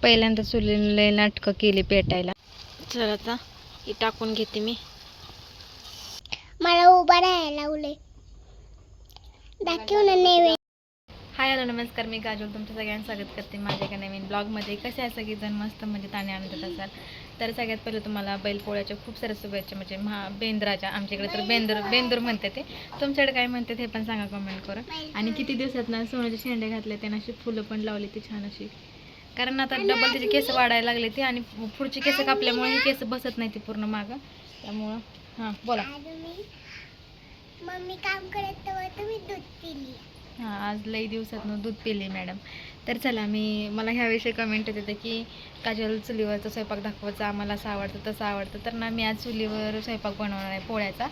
पहिल्यांदा चुलीला नाटकं केली पेटायला. चल आता ही टाकून घेते मी. मला उभा राहायला लावले दाखव ना नेवे. हाय हॅलो नमस्कार, मी काजल तुमचं सगळ्यांचं स्वागत करते माझ्या एका नवीन ब्लॉगमध्ये. कसे आहे सगळेजण? मस्त म्हणजे ताणे आनंदात असाल तर सगळ्यात पहिले तुम्हाला बैलपोळ्याच्या खूप साऱ्या शुभेच्छा. म्हणजे बेंद्राच्या, आमच्याकडे तर बेंदूर म्हणते ते, तुमच्याकडे काय म्हणते ते पण सांगा कमेंट करून. आणि किती दिवसात ना सोन्याचे शेंडे घातले, त्यांना अशी फुलं पण लावली ती छान अशी. कारण आता डबल तिचे केस वाढायला लागले ते, आणि पुढची केस कापल्यामुळे ही केस बसत नाही ती पूर्ण मागं, त्यामुळं. हां बोला. मम्मी काम करत तेव्हा तुम्ही दूध पिली. हां, आज लई दिवसातनं दूध पिले मॅडम. तर चला, मला ह्याविषयी कमेंट येते की काजल चुलीवरचा स्वयंपाक दाखवायचा, आम्हाला असं आवडतं तसं आवडतं. तर ना मी आज चुलीवर स्वयंपाक बनवणार आहे पोळ्याचा.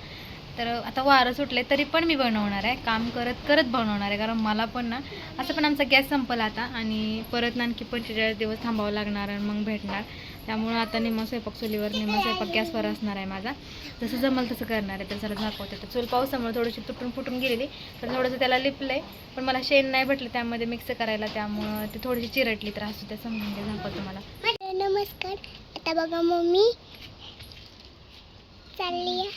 तर आता वारं सुटले तरी पण मी बनवणार आहे, काम करत करत बनवणार आहे. कारण मला पण ना असं पण आमचा गॅस संपला आता, आणि परत ना आणखी 45 दिवस थांबावं लागणार आणि मग भेटणार. त्यामुळं आता निम्मा स्वयंपाक चुलीवर, निम्मा स्वयंपाक गॅसवर असणार आहे माझा. जसं जमल तसं करणार आहे. तर चला दाखवते. तर चूल पावसामुळे थोडीशी तुटून फुटून गेलेली, तर थोडंसं त्याला लिपलं आहे. पण मला शेण नाही भेटलं त्यामध्ये मिक्स करायला, त्यामुळं ती थोडीशी चिरटली. तर असू त्या समजून घ्या, दाखवतो तुम्हाला. नमस्कार. आता बघा मम्मी चालली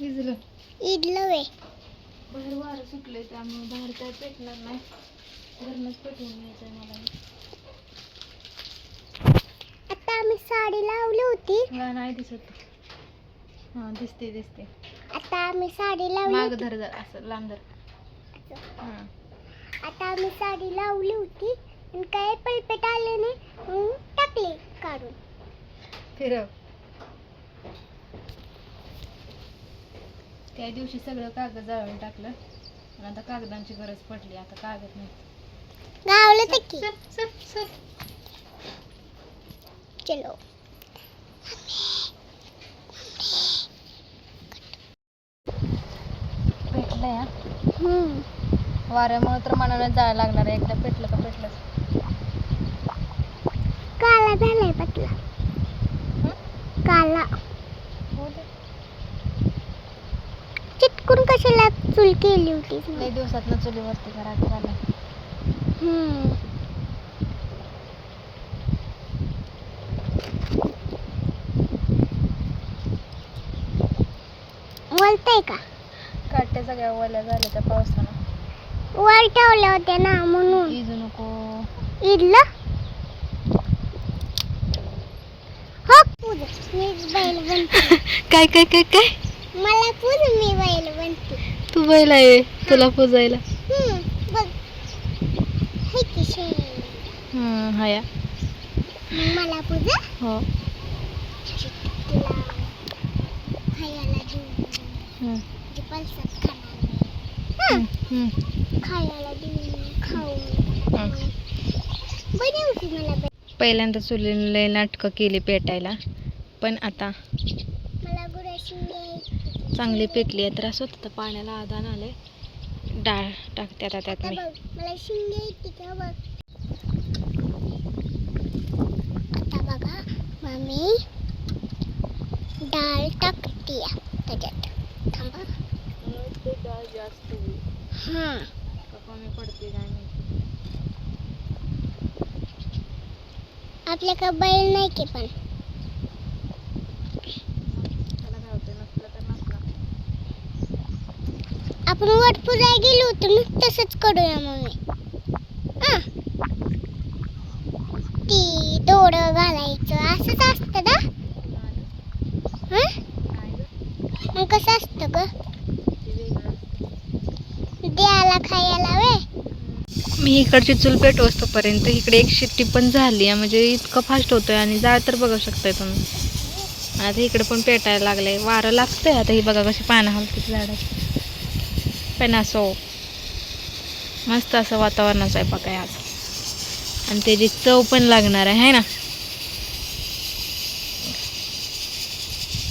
इजलं इडलं वे. बाहेर वारं सुटले त्यामुळे बाहेर काय पेटणार नाही, घरनंच पेटवून घ्यायचं आहे मला. आता आम्ही साडी लावली होती. नाही दिसत. हां दिसते. आता आम्ही साडी लावली माग होती. धर असं लांब धर. हां, आता आम्ही साडी लावली होती आणि काय पलपेट आले नाही, मग टाकले काढून. फिरव. त्या दिवशी सगळं कागद जाळून टाकलं आणि आता कागदांची गरज पडली. आता कागद नाही. गावलं तर की. सर चलो. पेटलंय. वाऱ्यामुळे तर मनाला जायला लागणार आहे. एकदा पेटलं का पेटलं. काला झालाय पतला. काला चिटकून कशाला चूल केली होती. लई दिवसात चुलीवरती करायचं झालं. बोलताय का? काट्या सगळ्या ओल्या झाल्या त्या पावसानं. वर ठेवल्या होत्या ना म्हणून. इजू नको. इडलं हो पूज. मी बैल बनते. काय मला पूज, मी बैल बनते. तू बैल आहे, तुला पुजायला. बघ हे की शेण. हाया. मला पूज. हो. तुला खायला देऊ. पलसात खाणार. खायला देऊ. खाऊ बनवते मला. पहिल्यांदा चुलीला नाटकं केली पेटायला, पण आता मला गुराशी चांगली पेटली आहे. तर असं होतं, पाण्याला आदान आले. डाळ टाकते आता त्यात मी. मला शिंगे येते का बघ. आता बघा मम्मी डाळ टाकते त्याच्यात. थांबा. डाळ जास्त हां कमी पडते काय नाही. आपल्याकडे बैल नाही की, पण त्याला काय होतं, नसलं तर नसला. आपण वट पुजायला गेलो होतो ना, तसंच करूया मम्मी. ती दोरं घालायचं असंच असतं ना. मग कसं असतं ग? द्यायला खायला वे. मी इकडची चूल पेटवस तोपर्यंत इकडे एक शिट्टी पण झाली आहे. म्हणजे इतकं फास्ट होतोय, आणि जाळ तर बघू शकताय तुम्ही. आता इकडे पण पेटायला लागलंय, वारं लागतंय. आता ही बघा कशी पानं हलतात झाडाची. पण असो मस्त असं वातावरण स्वयंपाक आहे आज, आणि त्याची चव पण लागणार आहे ना.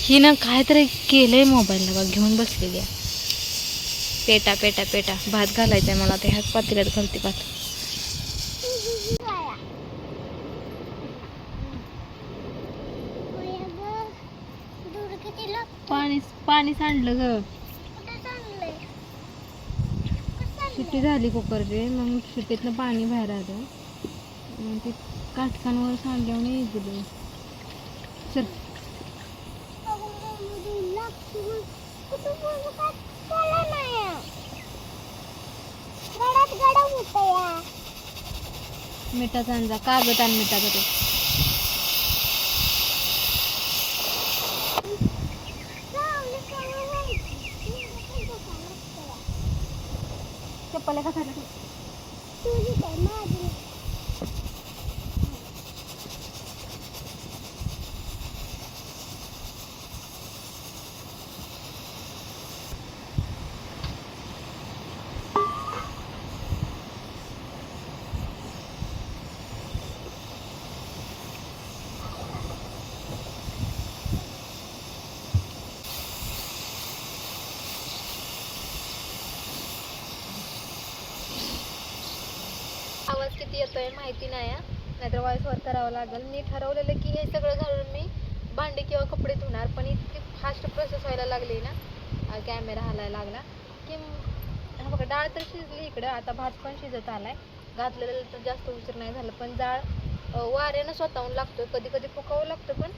ही ना काहीतरी केलंय मोबाईलला बघ, घेऊन बसलेली आहे. पेटा भात घालायचंय मला. ते ह्याच पातेल्यात घालते भात. पाणी सांडलं ग. शिट्टी झाली कुकरची, मग शिट्टीतनं पाणी बाहेर आलं. मग ती काटकांवर सांडल्यावर येईल चल. मिठाचा अंजा कागद आणि मिठाचा ते चप्पल का झालं आवाज किती येतोय माहिती नाही नाहीतर व्हॉइस वर करावं लागेल. मी ठरवलेलं की हे सगळं घालून मी भांडी किंवा कपडे धुणार, पण इतकी फास्ट प्रोसेस व्हायला लागली ना, कॅमेरा हलायला लागला की हा बघा डाळ तर शिजली इकडं, आता भात पण शिजत आलाय. घातलेलं तर जास्त उशीर नाही झालं, पण डाळ वाऱ्यानं स्वतःहून लागतोय, कधी कधी फुकावं लागतं, पण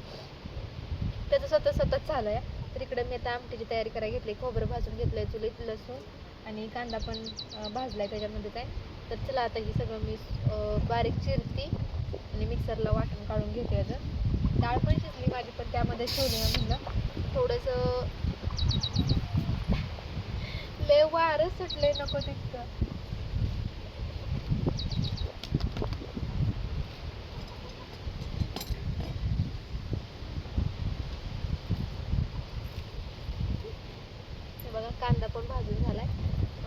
त्याचं सतत चालू आहे. तर इकडे मी आता आमटीची तयारी करायला घेतली. खोबरं भाजून घेतलंय चुलीत, लसूण आणि कांदा पण भाजलाय त्याच्यामध्येच आहे. तर चला आता ही सगळं मी बारीक चिरती आणि मिक्सरला वाटून काढून घेते. याचं डाळ पण शिजली माझी, पण त्यामध्ये ठेवली म्हणलं थोडंसं लय वारं सुटलंय नको तितकं. बघा कांदा पण भाजून झालाय.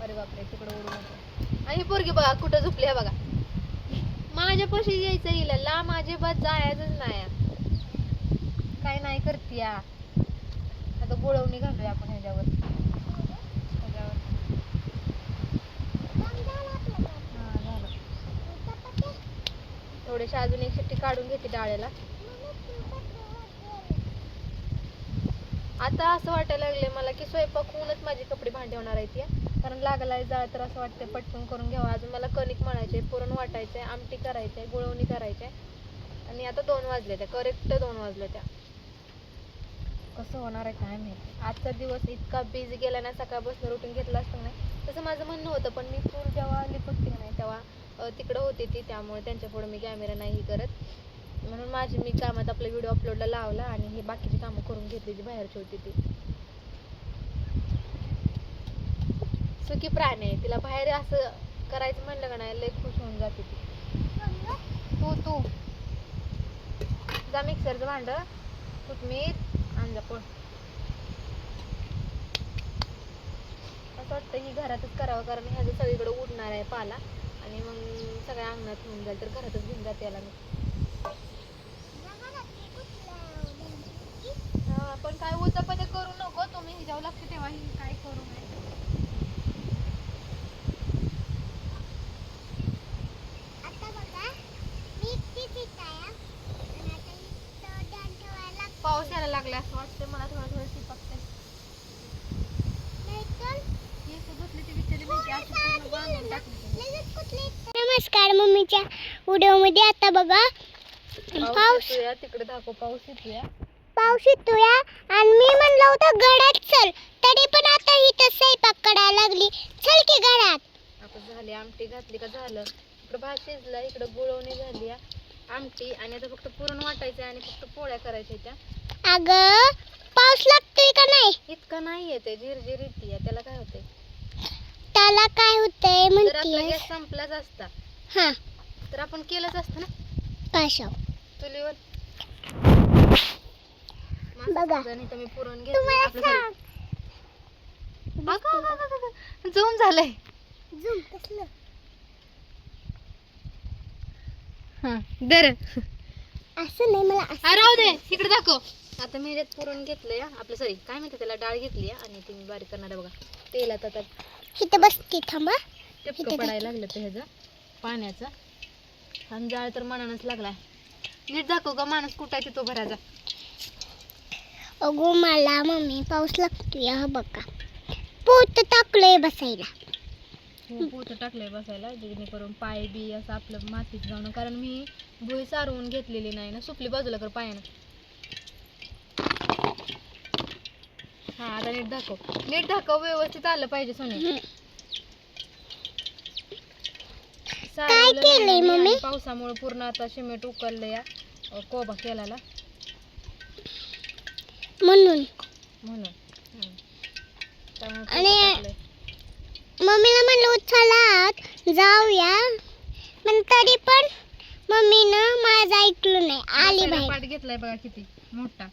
अरे बापरे तिकडे उडून होतं. आणि पोरगी बघा कुठं झोपली आहे बघा. माझ्यापाशी यायचं हिला लांब अजिबात जायचंच नाही. काय नाही करते आता गुळवणी घालूया आपण ह्याच्यावर. थोडेसे अजून एक शिट्टी काढून घेते डाळीला. आता असं वाटायला लागले मला की स्वयंपाक होऊनच माझी कपडे भांडी होणार आहेत, कारण लागलाय जाळ तर असं वाटतं पटकन करून घ्यावं. अजून मला कणिक मळायचे, पुरण वाटायचंय, आमटी करायचंय, गुळवणी करायचंय. आणि आता 2 वाजले, त्या करेक्ट 2 वाजले. त्या कसं होणार आहे काय माहिती. आजचा दिवस इतका बिझी गेला ना, सकाळपासून रुटीन घेतलं असतं नाही तसं माझं म्हणणं होतं, पण मी चूल जेव्हा लिपटते नाही तेव्हा तिकडं होते ती, त्यामुळे त्यांच्या पुढे मी कॅमेरा नाही करत. म्हणून माझी मी कामात आपला व्हिडिओ अपलोडला लावला आणि हे बाकीची कामं करून घेतली जी बाहेरची होती ती. सुखी प्राणी आहे, तिला बाहेर असं करायचं म्हणलं का नाही लय खुश होऊन जाते ती. तू जा मिक्सरचं भांड कोथमीर आणजा पण. असं वाटतं की घरातच करावं, कारण ह्याचं सगळीकडे उडणार आहे पाला आणि मग सगळ्या अंगणात होऊन जाईल, तर घरातच घेऊन जाते याला मी. हा पण काय उचापते करू नको तुम्ही, हिजावं लक्ष ठेवा ही काय करू नये. पाऊस यायला लागला असं वाटतं मला, थोडं थोडं शिपकते. नमस्कार मम्मीच्या व्हिडिओ मध्ये. आता बघा पाऊस येतोय, तिकडे दाखव पाऊस येतोय. पाऊस येतोय आणि मी म्हणलं होतं घरात चल, तरी पण आता इथं स्वयंपाक करायला लागली. चल की घरात. आता झाली आमटी घातली का झालं. इकडं भात शिजला, इकडं गुळवणी झाली आमटी, आणि आता फक्त पुरण वाटायचं आणि फक्त पोळ्या करायच्या त्या. अगं पाऊस लागतोय का नाही? इतका नाही येते, झिरझिर येते. त्याला काय होते? त्याला काय होतंय जर आपला म्हणते? गॅस संपलाच असता हा तर आपण केलंच असतं ना कशा चुलीवर. बघा मी पुरण घेतलं झूम झालंय. झूम कसलं दर असं नाही मला राहू दे, इकडे दाखव. आता मी ह्याच्यात पुरण घेतलंय आपलं, सॉरी काय म्हणते त्याला, डाळ घेतली आणि ती मी बारीक करणार आहे बघा तेलात. आता इथं बसते थांबा. टिपकं पडायला लागलं तर ह्याचं पाण्याचं, आणि जाळ तर मनानच लागलाय. नीट दाखव का माणूस कुठं आहे तो भरायचा. अगो मला मम्मी पाऊस लागतोय हा बघा, पोत टाकलंय बसायला. पोतं टाकलंय बसायला, जेणेकरून पाय बी असं आपलं मातीत जाणं, कारण मी भुई सारवून घेतलेली नाही ना, सुपली बाजूला कर पायानं. हा आता नीट दाखव व्यवस्थित आलं पाहिजे सोने. सारवलं केलंय नाही मी मम्मी? आणि पावसामुळे पूर्ण आता सिमेंट उकललं या कोबा केलाला म्हणून. म्हणून. त्यामुळे पोतं आणि टाकलंय. मम्मीला म्हणलं चला जाऊया, पण तरी पण मम्मीनं माझं ऐकलं नाही, आली मसाला बाहेर. पाट घेतलाय बघा किती मोठा.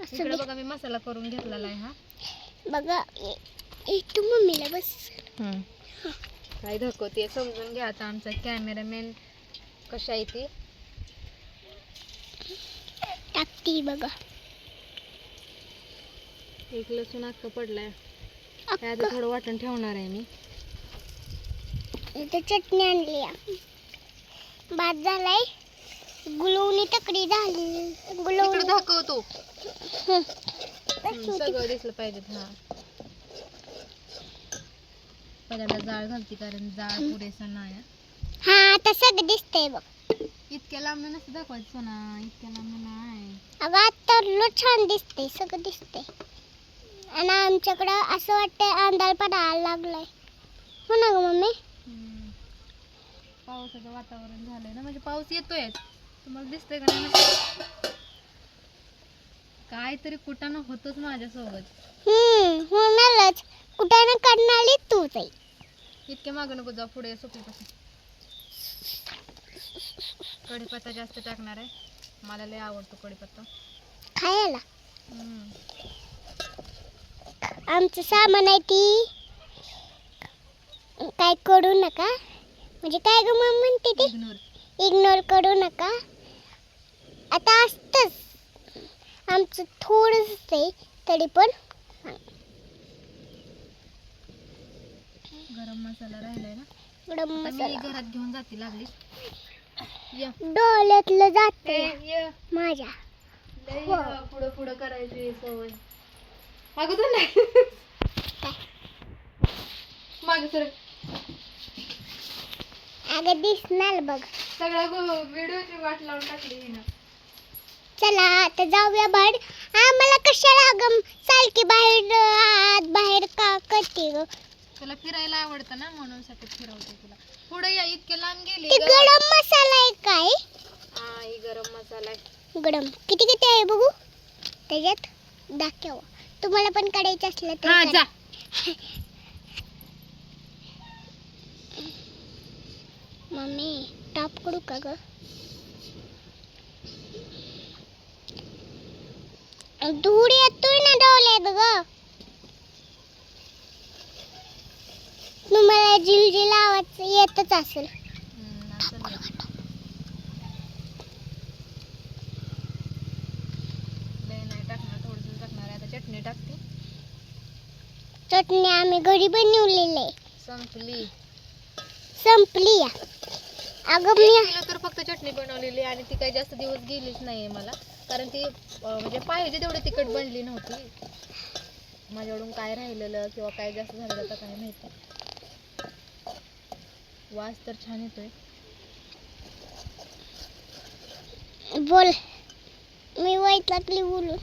असं इकडे बी- बघा मी मसाला करून घेतलेला आहे हा. बघा तू मम्मीला बस. काय दाखवते समजून घ्या आता. आमचा कॅमेरामॅन कशा आहे ती टाकती बघा. एक लसूण अख्खा पडलाय, त्यात थोडं वाटण ठेवणार आहे मी. इथे चटणी आणली आहे. भात झालाय, गुलवणी तकडी झाली. इकडे दाखवतो हं. सगळं दिसलं पाहिजे. हा पहिल्यांदा जाळ घालते कारण जाळ पुरेसा नाही. हा आता सगळं दिसतंय बघ. इतक्या लांब नसतं दाखवायचं सोना, इतक्या लांब नाही. अगं आता लो छान दिसतंय, सगळं दिसतंय. आणि आमच्याकडं असं वाटतंय अंधार पडायला लागलाय. हो ना ग मम्मी? पावसाचं वातावरण झालंय ना, म्हणजे पाऊस येतोय. तुम्हाला दिसतंय का नाही? काहीतरी कुटाणा होतोच माझ्यासोबत. होणारच. कुठं ना करणारी तूच आहे. इतक्या मागं नको जाऊ, पुढे सुपीपासून. कढीपत्ता जास्त टाकणार आहे, मला लय आवडतो कढीपत्ता खायला. हम्म. आमचं सामान आहे ती काय करू नका, म्हणजे काय ग मम्मी म्हणते ती, इग्नोर करू नका. आता असतंच आमचं थोडंच आहे तरी पण. गरम मसाला राहिलाय ना, गरम आता मी मसाला घरात घेऊन जाते लागली. डोळ्यातलं जाते ये माझ्या. पुढं पुढं करायची सवय. अगं तू नाही मागे सर, अगं दिसणार बघ. सगळ्या व्हिडिओची वाट लावून टाकली हिनं. चला आता जाऊया बाहेर. आम्हाला कशाला अगं सारखी बाहेर आत बाहेर का करते ग? तुला फिरायला आवडतं ना, म्हणून सतत फिरवते तुला. पुढे या, इतके लांब गेली. ते गरम मसाला आहे काय? हा ही गरम मसाला आहे. गरम किती किती आहे बघू त्याच्यात, दाखव. तुम्हाला पण काढायचं असलं तर हा करा. जा. मम्मी टॉप करू का ग? धूळ येतोय ना डोळ्यात ग. तुम्हाला झिलझिल आवाज येतच असेल. असं नाही. लय नाही टाकणार, थोडंसं टाकणार आहे. आता चटणी टाकते. चटणी आम्ही घरी बनवलेली आहे. संपली या. अगं 1 मी किलो तर फक्त चटणी बनवलेली आणि ती काही जास्त दिवस गेलीच नाहीये मला, कारण ती म्हणजे पाहिजे तेवढी तिखट बनली नव्हती. माझ्याकडून काय राहिलेलं किंवा काय जास्त झालेलं तर काय माहिती. वास तर छान येतोय. बोल, मी वैतागली बोलून.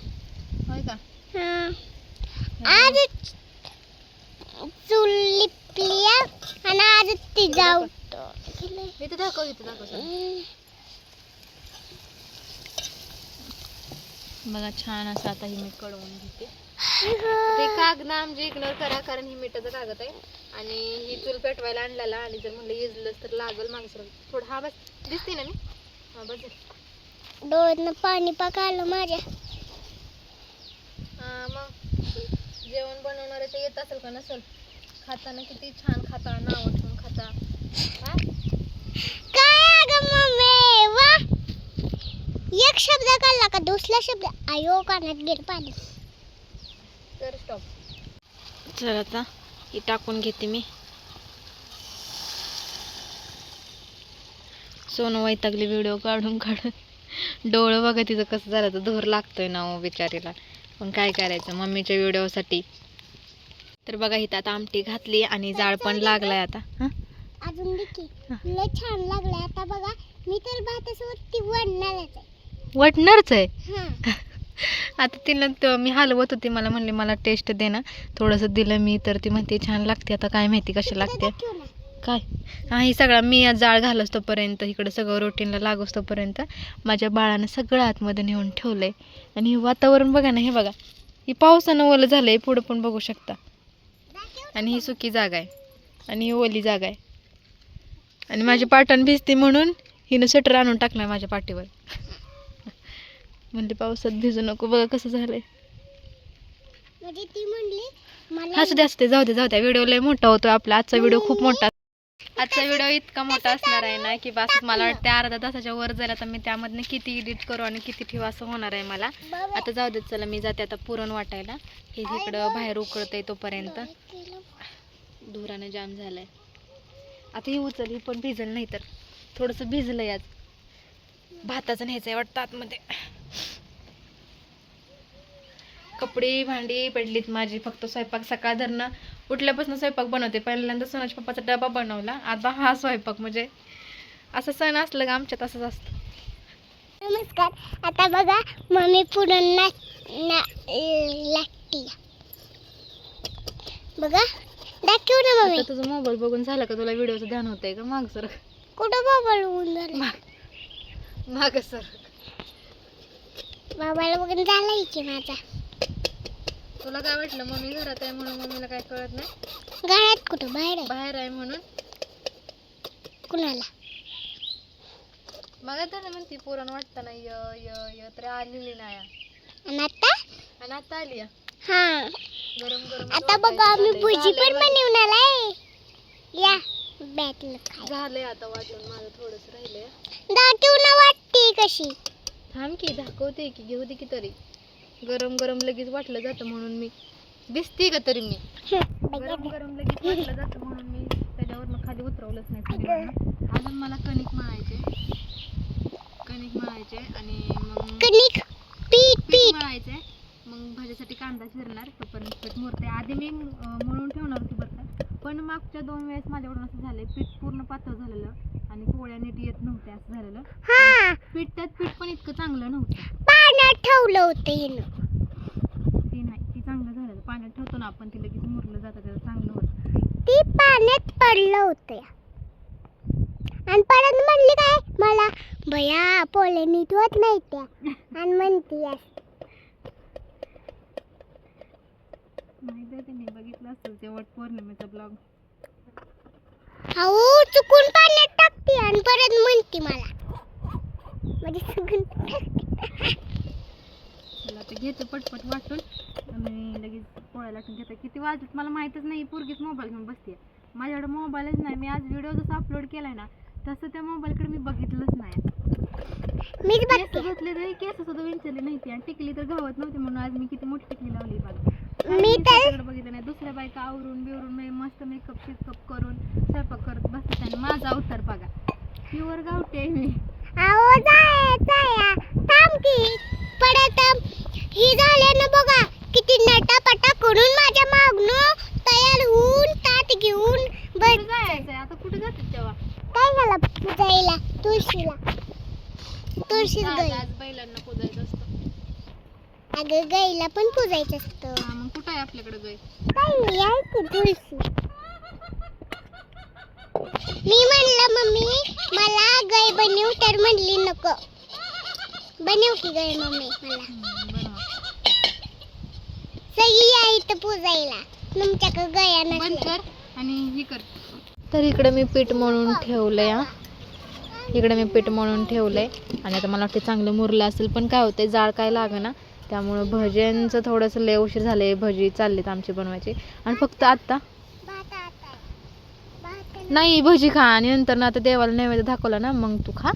होय का? हा आज चूल लिपली आणि आज ती जाऊ. इथं दाखव, इथं दाखव. बघा छान असं आता ही मी कळवून घेते. ते कागद आमचे इग्नोर करा, कारण ही मिठाचं कागद आहे आणि ही चूल पेटवायला आणलेला, आणि जर म्हणलं इजलंच तर लागल मागसर थोडं. हा बस दिसते ना मी. हा बस. डोळ्यातनं पाणी पाक आलं माझ्या. हा मग जेवण बनवणारे ते येत असेल का नसेल? खाताना किती छान खाता, नाव ठेवून खाता. हा काय अगं मम्मी वा, एक शब्द काढला का दुसरा शब्द आयो कानात गेलं पाणी. तर स्टॉप. चल आता ही टाकून घेते मी. सोनू वैतागली व्हिडिओ काढून काढून. डोळं बघा तिचं कसं झालं, तर धूर लागतोय ना हो बिचारीला. पण काय करायचं, मम्मीच्या व्हिडिओसाठी तर बघा इथं आता आमटी घातली आणि जाळ पण लागलाय आता. हां अजून देखील लय छान लागलंय. आता बघा मी तर भातासोबत ती वडणारच आहे. वाटणारच आहे. हां आता तिला मी हलवत होती, मला म्हणली मला टेस्ट दे ना, थोडंसं दिलं मी तर ती म्हणते छान लागते. आता काय माहिती कशी लागते काय. हा ही सगळा मी आज जाळ घालच तोपर्यंत इकडं सगळं रोटीनला लागोस तोपर्यंत माझ्या बाळानं सगळं आतमध्ये नेऊन ठेवलंय. आणि हे वातावरण बघा ना, हे बघा ही पावसानं ओलं झालंय, पुढं पण बघू शकता. आणि ही सुकी जागा आहे आणि ही ओली जागा आहे. आणि माझी पाटण भिजते म्हणून हिनं स्वेटर आणून टाकलाय माझ्या पाठीवर. म्हणली पावसात भिजू नको. बघा कसं झालंय. म्हणजे ती म्हणली मला असू दे जाऊ द्या. व्हिडिओ लय मोठा होतो आपला. आजचा व्हिडिओ खूप मोठा. आजचा व्हिडिओ इतका मोठा असणार आहे ना की बस मला वाटतं अर्धा तासाच्या वर जाईल. आता मी त्यामधनं किती एडिट करू आणि किती ठेवू असं होणार आहे मला. आता जाऊ देत, चला मी जाते आता पुरण वाटायला. हे इकडं बाहेर उकळतंय तोपर्यंत. धुरानं जाम झालाय. आता ही उचल, ही पण भिजल नाही तर. थोडंसं भिजलंय आज. भाताचं न्यायचंय वाटतं आतमध्ये. कपडे भांडी पडलीत माझी. फक्त स्वयंपाक सकाळ धरणं उठल्यापासून स्वयंपाक बनवते. पहिल्यांदा सोनाच्या पप्पाचा डबा बनवला, आता हा स्वयंपाक. म्हणजे असं सण असलं का आमच्यात असंच असतं. नमस्कार. आता बघा मम्मी पुरण लागती. बघा दाखव ना मम्मी. आता तुझं मोबाईल बघून झालं का तुला व्हिडिओचं ध्यान होतंय का? माग सर. कुठं मोबाईल बघून झालं? माग सर. मोबाईल बघून झालाय की माझा. तुला काय वाटलं मम्मी घरात आहे म्हणून मम्मीला काय कळत नाही? घरात कुठं बाहेर आहे? बाहेर आहे म्हणून. कुणाला? मग आता म्हणती पुरण वाटताना य तर आलेली नाही. आणि आता आली या. हा गरम गरम. आता बघा आम्ही भुजी पण बनवणार आहे. या बॅटला झालंय आता वाजून. माझं थोडंसं राहिलंय. दाखव ना वाटते कशी. थांब की दाखवते की, घेऊ दे की तरी. गरम गरम लगेच वाटलं जातं म्हणून मी दिसते का तरी मी. गरम गरम लगेच वाटलं जातं म्हणून मी त्याच्यावरनं खाली उतरवलंच नाही चुलीवरनं. अजून मला कणिक मळायचे आणि मग कणिक पीठ मळायचे. मग भाजीसाठी कांदा चिरणार तोपर्यंत पीठ मुरते. आधी मी मळून ठेवणार होती बरं का, पण मागच्या 2 वेळेस माझ्याकडून असं झालंय पीठ पूर्ण पातळ झालेलं आणि पोळ्या नीट येत नव्हत्या असं झालेलं. पीठ पण इतकं चांगलं नव्हतं. पाण्यात ठेवलं होतं हिनं. ती चांगलं झालं. पाण्यात ठेवतो ना आपण, ती लगेच मुरलं जातं, त्याचं चांगलं होतं. ती पाण्यात पडलं होतं आणि परत म्हणली काय मला, भया पोळे नीट होत नाही त्या. आणि म्हणती माहिती आहे, मी बघितलं असेल ते वट पौर्णिमेचा ब्लॉग. अहो चुकून पाण्यात टाकते आणि परत म्हणते मला. म्हणजे चुकून चला आता घेतो पटपट वाटून आणि लगेच पोळ्या लाटून घेतो. किती वाजत मला माहीतच नाही. पोरगीच मोबाईल घेऊन बसते. माझ्याकडे मोबाईलच नाही. मी आज व्हिडिओ जसा अपलोड केलाय ना तसं त्या मोबाईलकडे मी बघितलंच नाही. केस घेतले तरी केस सुद्धा विंचरले नाही ती, आणि टिकली तर गावात नव्हती म्हणून आज मी किती मोठी टिकली लावली बघा. मी तर बघितलं नाही. दुसऱ्या बायका आवरून बिवरून मस्त मेकअप शिकअप करून स्वयंपाक करत बसतात आणि माझा अवतार बघा. प्युअर गावठी आहे मी. अहो जाया थांब की. परत ही झाले ना बघा किती नटापटा करून माझ्या मागणं तयार होऊन ताट घेऊन बस जायचंय आता. कुठे जातात तेव्हा? काय झालं पूजायला? तुळशीला. तुळशीच गाई. आज बैलांना पूजायचं असतं. अगं गाईला पण पूजायचं असतं. मग कुठं आहे आपल्याकडे गाय? काय नाही आहे की तुळशी. मी म्हणलं मम्मी मला गाय बनव, तर म्हणली नको. बनव की गाय मम्मी मला. सगळी आहे इथं पूजायला. तुमच्याकडे गाया बंद नसल्या. कर आणि ही कर. तर इकडे मी पीठ मळून ठेवलंय. आणि आता मला वाटतं चांगलं मुरलं असेल, पण काय होतंय जाळ काय लागेना, त्यामुळं भज्यांचं थोडंसं लय उशीर झालंय. भजी चाललेत आमची बनवायची. आणि फक्त आत्ता नाही भजी खा आणि नंतर ना आता देवाला नैवेद्य दाखवला ना मग तू खा.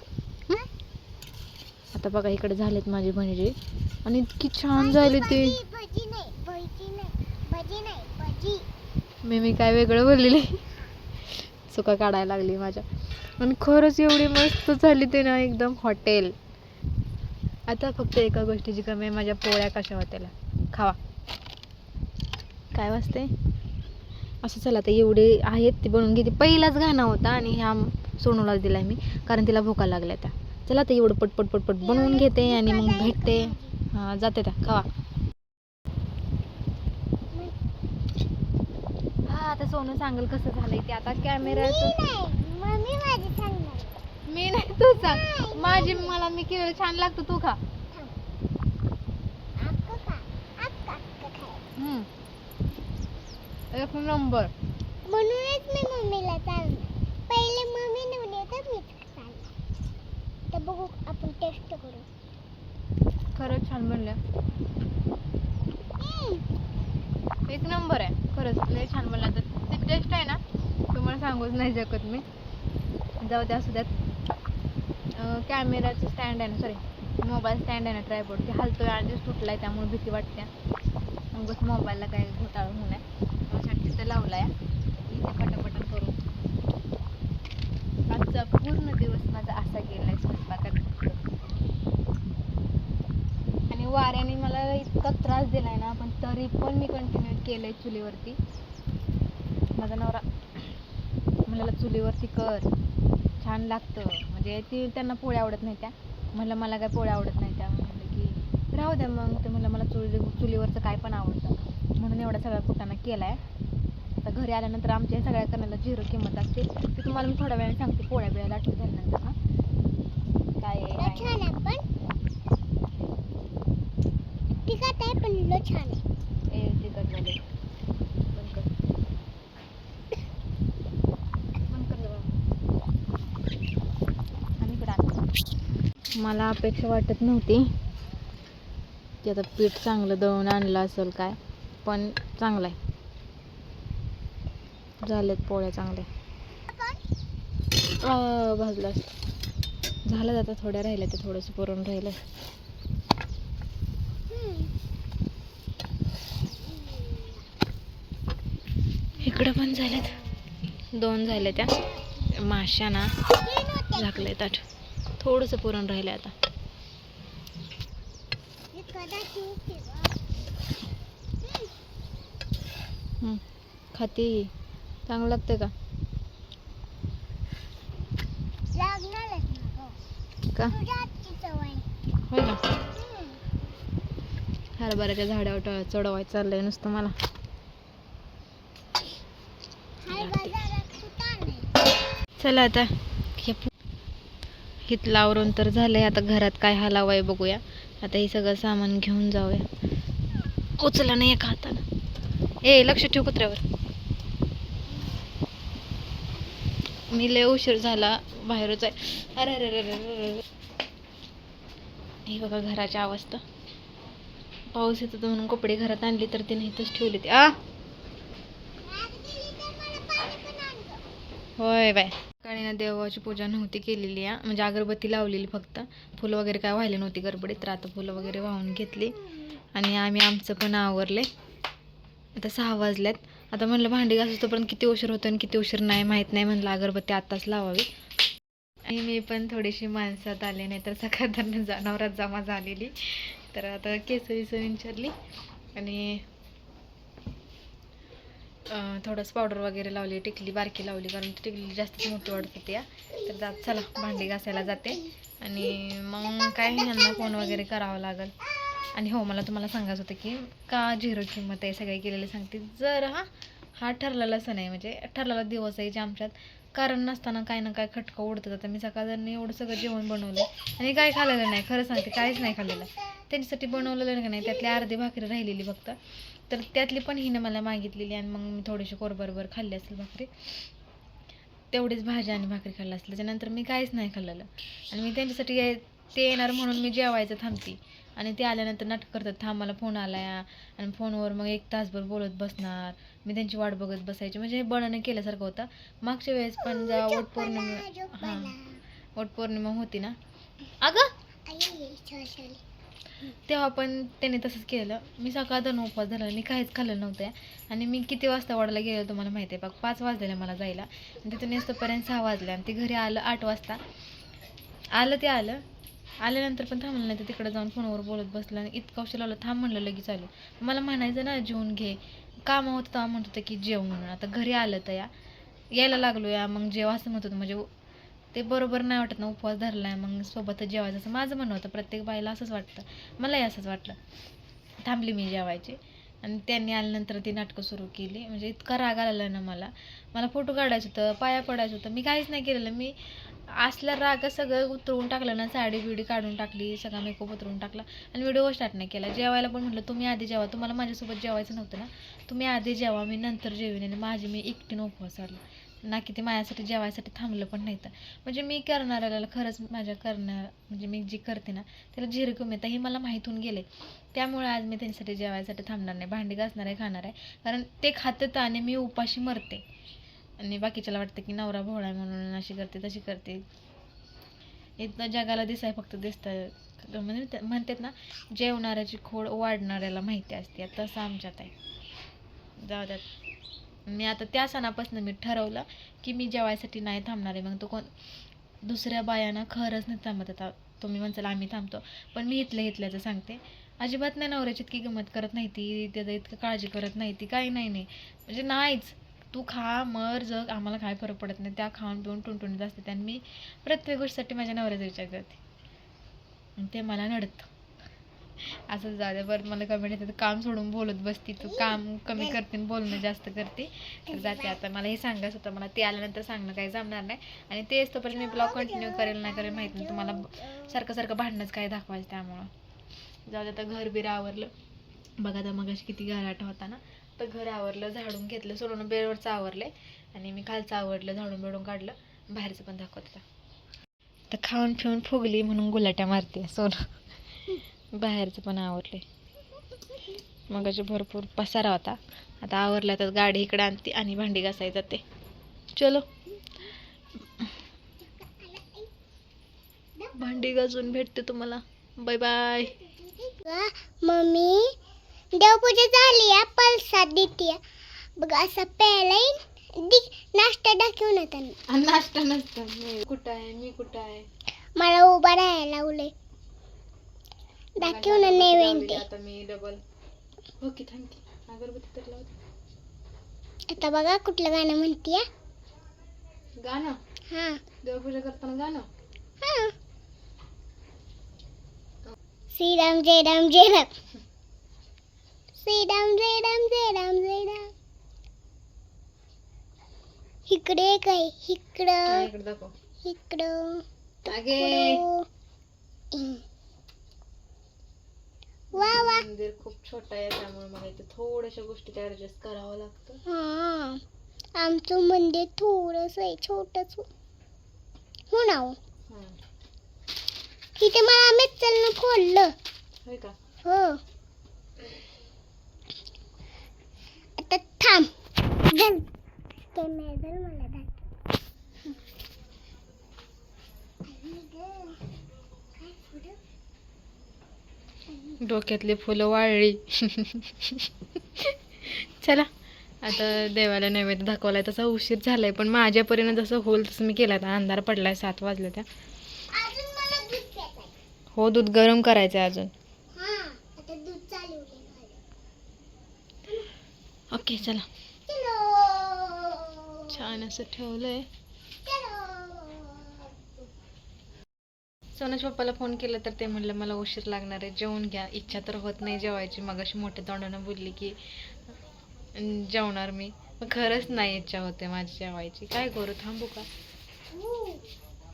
आता बघा इकडे झालेत माझी भजी आणि इतकी छान झाली ती. मी काय वेगळं बोललेली. चुका काढायला लागली माझ्या. आणि खरंच एवढी मस्त झाली ते ना, एकदम हॉटेल. आता फक्त एका गोष्टीची कमी आहे, माझ्या पोळ्या कशा होत्याला खावा. काय वाजते? असं चला आता एवढे आहेत ते बनवून घेते. पहिलाच घाणा होता आणि ह्या सोनूलाच दिला मी कारण तिला भुका लागल्या त्या. चला आता एवढं पटपट पटपट बनवून घेते आणि मग भेटते. हां जाते त्या खावा. हा आता सोनू सांगेल कसं झालंय ते. आता कॅमेऱ्याचं मी नाही तू सांग. माझी मला मी केलं छान लागतं तू खा. एक नंबर. म्हणूनच मी मम्मीला चालणार. पहिले मम्मी निवडली तर मीच चालणार. तर बघू आपण टेस्ट करू. खरंच छान बनल्या. एक नंबर आहे खरंच लय छान बनला. तर ती टेस्ट आहे ना तुम्हाला सांगूच नाही शकत मी. जाऊ द्या असू द्यात. कॅमेराचं स्टँड आहे ना सॉरी मोबाईल स्टँड आहे ना ट्रायपॉड ते हलतोय आधीच तुटला आहे त्यामुळे भीती वाटते. मगच मोबाईलला काय घोटाळा होऊ नये त्यासाठी तिथं लावला आहे. इथे पटापट करू. आजचा पूर्ण दिवस माझा असा गेला आहे स्वयंपाकात. आणि वाऱ्याने मला इतका त्रास दिला आहे ना पण तरी पण मी कंटिन्यू केलं आहे चुलीवरती. माझा नवरा मला चुलीवरती कर छान लागतं म्हणजे ती त्यांना पोळ्या आवडत नाही त्या. म्हणलं मला काय पोळ्या आवडत नाही त्या. म्हणलं की राहू द्या मग ते म्हणलं मला चुलीवरचं काय पण आवडतं म्हणून एवढा सगळा कुटाणा केला आहे. आता घरी आल्यानंतर आमच्या सगळ्या कणाला झिरो किंमत असते ती तुम्हाला मी थोड्या वेळाने सांगते. पोळ्या बिळ्या लाटून झाल्यानंतर हां काय छान आहे पण तिखट आहे पण लो छान आहे. ए तिखट झाले बंद कर बंद कर जरा. आणि इकडं मला अपेक्षा वाटत नव्हती की आता पीठ चांगलं दळून आणलं असेल काय पण चांगलं आहे. झालेत पोळ्या चांगल्या भाजला झालं. आता थोड्या राहिल्या ते थोडंसं पुरण राहिलं. इकडं पण झालेत 2 झाले त्या माश्या ना झाकले ताट. थोडंसं पुरण राहिलं आता. खाते चांगलं लागते का का होय ना. हरभऱ्याच्या झाडावर चढवायचं चाललंय नुसतं मला. चला आता हिथलं आवरून तर झालंय. आता घरात काय हलावं आहे बघूया. आता हे सगळं सामान घेऊन जाऊया. उचला नाही एका हातानं. ए लक्ष ठेव कुत्र्यावर. मी लय उशीर झाला बाहेरच आहे. अरे अरे अरे अरे हे बघा घराची अवस्था. पाऊस येतो म्हणून कपडे घरात आणली तर ते नाहीतच ठेवले ते. होय बाय. सकाळी ना देवाची पूजा नव्हती केलेली आहे म्हणजे अगरबत्ती लावलेली फक्त. फुलं वगैरे काय व्हायला नव्हती गडबडीत. तर आता फुलं वगैरे वाहून घेतली आणि आम्ही आमचं पण आवरले. आता 6 वाजल्यात. आता म्हणलं भांडी घासू तोपर्यंत किती उशीर होतो आणि किती उशीर नाही माहीत नाही. म्हणलं अगरबत्ती आत्ताच लावावी. आणि मी पण थोडीशी माणसात आले नाही तर सकाळधरनं जनावरात जमा झालेली. तर आता केस विंचरली आणि थोडंसं पावडर वगैरे लावली. टिकली बारकी लावली कारण टिकली जास्त मोठी वाटत होती या. तर चला भांडी घासायला जाते आणि मग काय यांना फोन वगैरे करावा लागेल. आणि हो मला तुम्हाला सांगायचं होतं की का झिरो किंमत आहे सगळे केलेले सांगते. जर हा ठरलेला सण आहे म्हणजे ठरलेला दिवस आहे जे आमच्यात कारण नसताना काय ना काय खटकं उडतात. आता मी सकाळनं एवढं सगळं जेवण बनवलं आणि काय खाल्लेलं नाही. खरं सांगते काहीच नाही खाल्लेलं. त्यांच्यासाठी बनवलेलं का नाही त्यातली अर्धी भाकरी राहिलेली फक्त. तर त्यातली पण हिनं मला मागितलेली आणि मग मी थोडीशी कोरभरभर खाल्ली असेल भाकरी. तेवढीच भाजी आणि भाकरी खाल्ली असेल. त्याच्यानंतर मी काहीच नाही खाल्लेलं. आणि मी त्यांच्यासाठी ते येणार म्हणून मी जेवायचं थांबते आणि ते आल्यानंतर नाटक करतात. थांब मला फोन आला आणि फोनवर मग 1 तासभर बोलत बसणार. मी त्यांची वाट बघत बसायची म्हणजे हे बळानं केल्यासारखं होतं. मागच्या वेळेस पण जेव्हा वटपौर्णिमा होती ना अगं तेव्हा पण त्याने तसंच केलं. मी सकाळचा उपवास झाला मी काहीच खाल्लं नव्हतं. आणि मी किती वाजता वाढायला गेलो तुम्हाला माहिती आहे बघ. 5 वाजलेले मला जायला आणि तिथून येतोपर्यंत 6 वाजले आणि ते घरी आलं 8 वाजता. आल्यानंतर पण थांबलं नाही. तर तिकडे जाऊन फोनवर बोलत बसलं आणि इतका उशीर लावला. थांब म्हणलं लगेच आलो. मला म्हणायचं ना जेवून घे काम होतं तेव्हा म्हणत होतं की जेव म्हणून. आता घरी आलं तर यायला लागलो या मग जेव्हा असं म्हणत होतं. म्हणजे ते बरोबर नाही वाटत ना, उपवास धरलाय मग सोबतच जेवायचं असं माझं म्हणणं होतं. प्रत्येक बाईला असंच वाटतं, मलाही असंच वाटलं. थांबली मी जेवायची आणि त्यांनी आल्यानंतर ती नाटकं सुरू केली. म्हणजे इतका राग आलेला ना मला फोटो काढायचं होतं, पाया पडायचं होतं. मी काहीच नाही केलेलं. मी असल्या राग सगळं उतरवून टाकलं ना, साडी बिडी काढून टाकली, सगळा मेकअप उतरवून टाकला आणि व्हिडिओ स्टार्ट नाही केला. जेवायला पण म्हटलं तुम्ही आधी जेवा, तुम्हाला माझ्यासोबत जेवायचं नव्हतं ना, तुम्ही आधी जेवा, मी नंतर जेवीन. आणि माझी मी एकटीनं उपवास आला ना, की ते माझ्यासाठी जेवायसाठी थांबलं पण नाही. तर म्हणजे मी करणाऱ्याला खरंच म्हणजे मी जी करते ना त्याला झिर कमी येतं हे मला माहीत होऊन गेले. त्यामुळे आज मी त्यांच्यासाठी जेवायसाठी थांबणार नाही, भांडी घासणार आहे, खाणार आहे. कारण ते खातात आणि मी उपाशी मरते आणि बाकीच्याला वाटतं की नवरा भोळा आहे म्हणून अशी करते तशी करते. इथं जगाला दिसाय फक्त दिसतं. म्हणजे म्हणतात ना, जेवणाऱ्याची खोड वाढणाऱ्याला माहिती असते. तसं आमच्यात आहे. जाऊ द्यात. मी आता त्या सणापासून मी ठरवलं की मी जेवायसाठी नाही थांबणार आहे. मग तो दुसऱ्या बायांना खरंच नाही थांबत. आता तुम्ही म्हणसाल आम्ही थांबतो, पण मी इथल्याचं सांगते, अजिबात नाही नवऱ्याची इतकी किंमत करत नाही ती, त्याचं इतकं काळजी करत नाही ती, काही नाही म्हणजे नाहीच. तू खा मर जग, आम्हाला काय फरक पडत नाही. त्या खाऊन पिऊन टुणटुणीत असते आणि मी प्रत्येक गोष्टीसाठी माझ्या नवऱ्याचा विचार करते आणि ते मला नडतं. असं जाऊ द्या. बरं मला कमेंट येते काम सोडून बोलत बसती तू, काम कमी करते बोलणं जास्त करते. तर जाते आता. मला हे सांगायचं होतं, मला ते आल्यानंतर सांगणं काही जमणार नाही आणि तेच तोपर्यंत मी ब्लॉग कंटिन्यू करेल नाही करेल माहीत नाही. तुम्हाला सारखं भांडणंच काय दाखवायचं. त्यामुळं जाऊ दे. आता घर बिर आवरलं बघा. आता मग अशी किती घराटा होता ना, तर घर आवरलं, झाडून घेतलं, सोडून बेडवरचं आवरलंय आणि मी खालचं आवरलं, झाडून बिडून काढलं. बाहेरचं पण दाखवत तर खाऊन पिऊन फुगली म्हणून गुलाट्या मारते सोनं. बाहेरचं पण आवरले. मग अशी भरपूर पसारा होता. आता आवरला तर गाडी इकडे आणते आणि भांडी घासायला जाते. चलो भांडी घासून भेटते तुम्हाला. Bye bye. मम्मी देवपूजा झाली आहे, पलसाद देते बघ. असं प्यायला नाश्ता दाखवून येतात. नाश्ता नसतं. मी कुठं आहे, मी कुठं आहे, मला उभा राहायला लावलंय. दाखवून नैवेद्य. आता मी डबल ओके थँक्यू. अगरबत्ती तर लावते. आता बघा कुठलं गाणं म्हणतीये. गाणं? हा देवपूजा करताना गाणं? हा. श्रीराम जय राम जय राम, श्रीराम जय राम जय राम जय राम. इकडे काय इकडं इकडे दाखव. इकडं आगे वा वा. मंदिर खूप छोटा आहे त्यामुळे मला इथे थोड्याशा गोष्टी ऍडजस्ट करावं लागतं. हा आमचं मंदिर थोडंसं आहे, छोटंच हो ना. इथे मला मित्रांना फोडलं. होय का? हो. आता थांब चल कॅमेरा मला दाखव. डोक्यातली फुलं वाळली. चला आता देवाला नैवेद्य दाखवलाय. तसा उशीर झालाय पण माझ्या परीनं जसं होईल तसं मी केला. आता अंधार पडलाय, 7 वाजले त्या. अजून मला दूध प्यायचं आहे. हो दूध गरम करायचं आहे अजून. हा आता दूध चालवलंय. ओके चला. चलो छान असं ठेवलंय. सोनूच पप्पाला फोन केला तर ते म्हणलं मला उशीर लागणार आहे, जेवून घ्या. इच्छा तर होत नाही जेवायची. मग अशी मोठ्या तोंडानं बोलली की जेवणार मी. मग खरंच नाही इच्छा होते माझी जेवायची. काय करू, थांबू का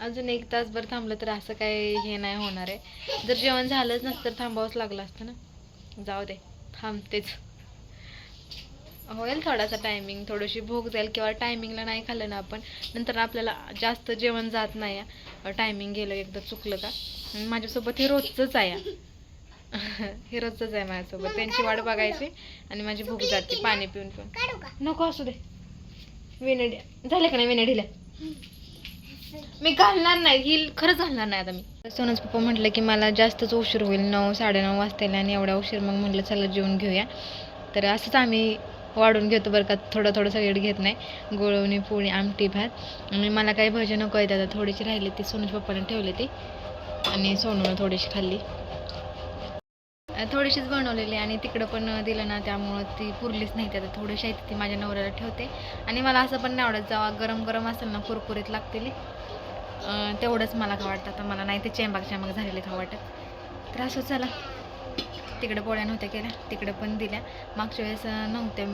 अजून 1 तासभर थांबलं तर असं काय हे नाही होणार आहे. जर जेवण झालंच नसतं तर थांबावंच लागलं असतं ना. जाऊ दे थांबतेच. होईल थोडासा टायमिंग, थोडीशी भूक जाईल किंवा टायमिंगला नाही खाल्लं ना आपण नंतर आपल्याला जास्त जेवण जात नाही. टायमिंग गेलं एकदा चुकलं का. माझ्यासोबत हे रोजचंच आहे. हे रोजचंच आहे माझ्यासोबत. त्यांची वाट बघायची आणि माझी भूक जाते पाणी पिऊन पिऊन. नको असू दे. विनडी झालं का नाही विनडीला? मी घालणार नाही, ही खरंच घालणार नाही आता मी. सोनूच पप्पा म्हटलं की मला जास्तच उशीर होईल, 9 साडेनऊ वाजता आणि एवढा उशीर. मग म्हटलं चला जेवून घेऊया. तर असंच आम्ही वाढून घेतो बरं का, थोडं सगळं घेत नाही. गुळवणी पोळी आमटी भात. आणि मला काही भजी नको आहेत आता, थोडीशी राहिली ती सोनूच पप्पाने ठेवली ती आणि सोनूनं थोडीशी खाल्ली. थोडीशीच बनवलेली आणि तिकडं पण दिलं ना, त्यामुळं ती पुरलीच नाही. त्यात थोडीशी आहे ती माझ्या नवऱ्याला ठेवते. आणि मला असं पण नाही आवडत, जेव्हा गरम गरम असेल ना कुरकुरीत लागतील तेवढंच मला खावं वाटतं. आता मला नाही ते चेंबाक झालेले खावं वाटत. तर असं चला, तिकडे पोळ्या नव्हत्या केल्या, तिकडे पण दिल्या. मागच्या वेळेस नव्हत्या.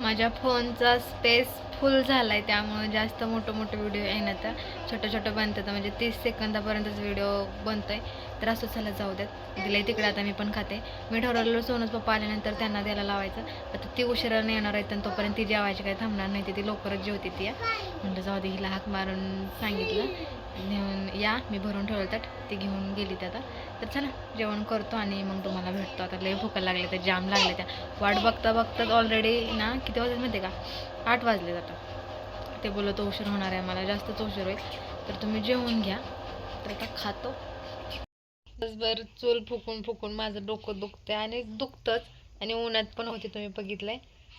माझ्या फोनचा स्पेस फुल झाला आहे, त्यामुळे जास्त मोठे व्हिडिओ येणार. छोटं बनतात, म्हणजे 30 सेकंदापर्यंतच व्हिडिओ बनतो आहे. तर असं चला जाऊ द्यात, दिलं आहे तिकडे. आता मी पण खाते. मी ठरवलेलं सोनूच पप्पा आल्यानंतर त्यांना द्यायला लावायचं. आता ती उशिराने येणार आहेत आणि तोपर्यंत ती जेवायची काही थांबणार नाही. ती लवकरच जेवते ती. म्हणलं जाऊ दे, हिला हाक मारून सांगितलं घेऊन या, मी भरून ठेवलं ताट. ती घेऊन गेली त्या. आता तर चला जेवण करतो आणि मग तुम्हाला भेटतो. आता लय भूका लागले, तर जाम लागले त्या. वाट बघता ऑलरेडी ना किती वाजले माहिती का, 8 वाजले. आता ते बोलत उशीर होणार आहे, मला जास्तच उशीर होईल, तर तुम्ही जेवून घ्या. तर आता खातो. दिवसभर चूल फुकून माझं डोकं दुखतंय आणि दुखतंच. आणि उन्हात पण होते, तुम्ही बघितलंय.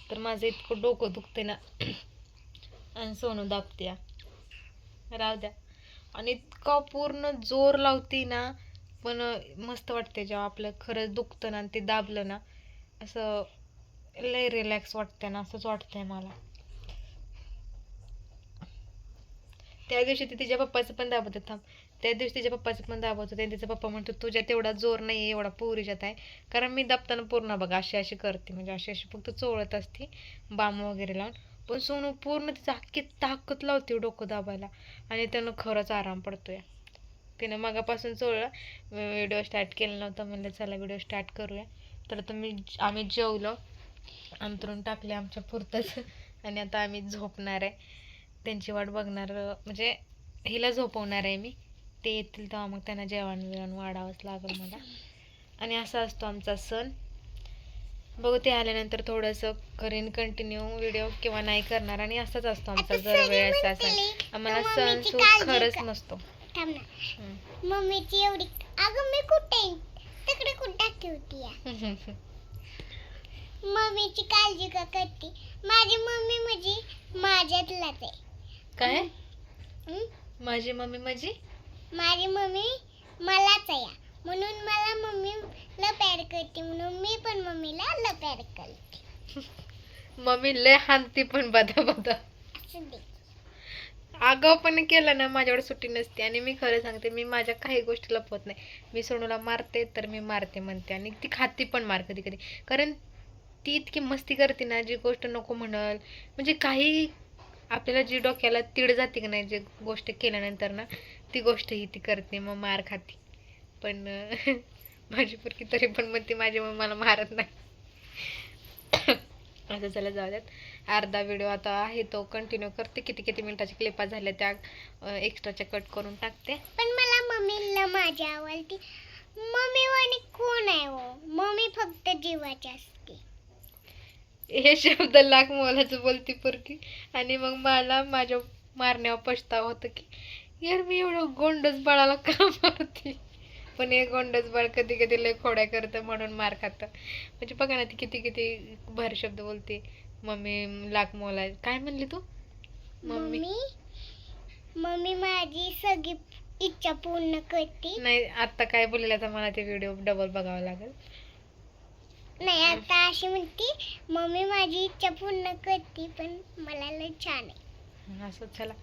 तर माझं इतकं डोकं दुखते ना आणि सोनू दाबते, राहू द्या. आणि इतका पूर्ण जोर लावते ना, पण मस्त वाटते जेव्हा आपलं खरंच दुखतं ना आणि ते दाबलं ना, असं लय रिलॅक्स वाटते ना, असंच वाटतंय मला. त्या दिवशी ती तिच्या पप्पाचं पण दाबत होता. त्या दिवशी तिच्या पप्पाचं पण दाबत होते. तिचा पप्पा म्हणतो तुझ्या तेवढा जोर नाही, एवढा पोरीच्यात आहे. कारण मी दाबताना पूर्ण बघा अशी करते, म्हणजे अशी फक्त चोळत असते बाम वगैरे लावून. पण सोनू पूर्ण तिचं अख्खी ताकद लावते डोकं दाबायला, आणि त्यानं खरंच आराम पडतोय. तिनं मगापासून चोळलं. व्हिडिओ स्टार्ट केला नव्हता, म्हणलं चला व्हिडिओ स्टार्ट करूया. तर आम्ही जेवलो, अंतरून टाकले आमच्या पुरतंच. आणि आता आम्ही झोपणार आहे. त्यांची वाट बघणार, म्हणजे हिला झोपवणार आहे मी. ते येतील तेव्हा मग त्यांना जेवण वाढावंच लागेल मला. आणि असा असतो आमचा सण. बघू ते आल्यानंतर थोडंसं करीन कंटिन्यू व्हिडिओ, किंवा नाही करणार. आणि असाच असतो आमचा जर वेळेस सण. आम्हाला सण सुख खरंच नसतो. मम्मीची एवढी, अगं मी कुठे तिकडे कुठे ठेवती. मम्मीची काळजी का करते. माझी मम्मी म्हणजे माझ्यातलाच आहे. काय माझी मम्मी माझी मम्मी मलाच आहे, म्हणून मला मम्मीला प्यार करते, म्हणून मी पण मम्मीला लय प्यार करते. मम्मी लय हानती पण बदा आगाव पण केलं ना माझ्यावर सुट्टी नसते. आणि मी खरं सांगते, मी माझ्या काही गोष्टी लपवत नाही. मी सोनूला मारते तर मी मारते म्हणते, आणि ती खाती पण मार कधी कधी. कारण ती इतकी मस्ती करते ना, जी गोष्ट नको म्हणल, म्हणजे काही आपल्याला जी डोक्याला तीड जाते की नाही, जी गोष्ट केल्यानंतर ना, ती गोष्ट ही ती करते, मग मार खाती. पण माझी पोरगी तरी पण म्हणते माझी मम्मी मला मारत नाही. असं चला जाऊ द्यात. अर्धा व्हिडिओ आता आहे तो कंटिन्यू करते. किती मिनिटाच्या क्लिपा झाल्या त्या एक्स्ट्राच्या कट करून टाकते. पण मला मम्मीला माझी आवडती. मम्मी वाणी कोण आहे हो? मम्मी फक्त जीवाची असते. हे शब्द लाख मोलाचं बोलती पोरगी. आणि मग मला माझ्या मारण्यावर पछतावा होतं की यार मी एवढं गोंडस बाळाला का मारते. पण हे गोंडस बाळ कधी लय खोड्या करतं म्हणून मार खातं. म्हणजे बघा ना, ती किती भारी शब्द बोलते. मम्मी लाख मोला. काय म्हणली तू? मम्मी माझी सगळी इच्छा पूर्ण करते. नाही, आता काय बोललेलं, तर मला ते व्हिडिओ डबल बघावं लागेल. नाही, आता अशी म्हणते मम्मी माझी इच्छा पूर्ण करते, पण मला लय छान आहे. असं चला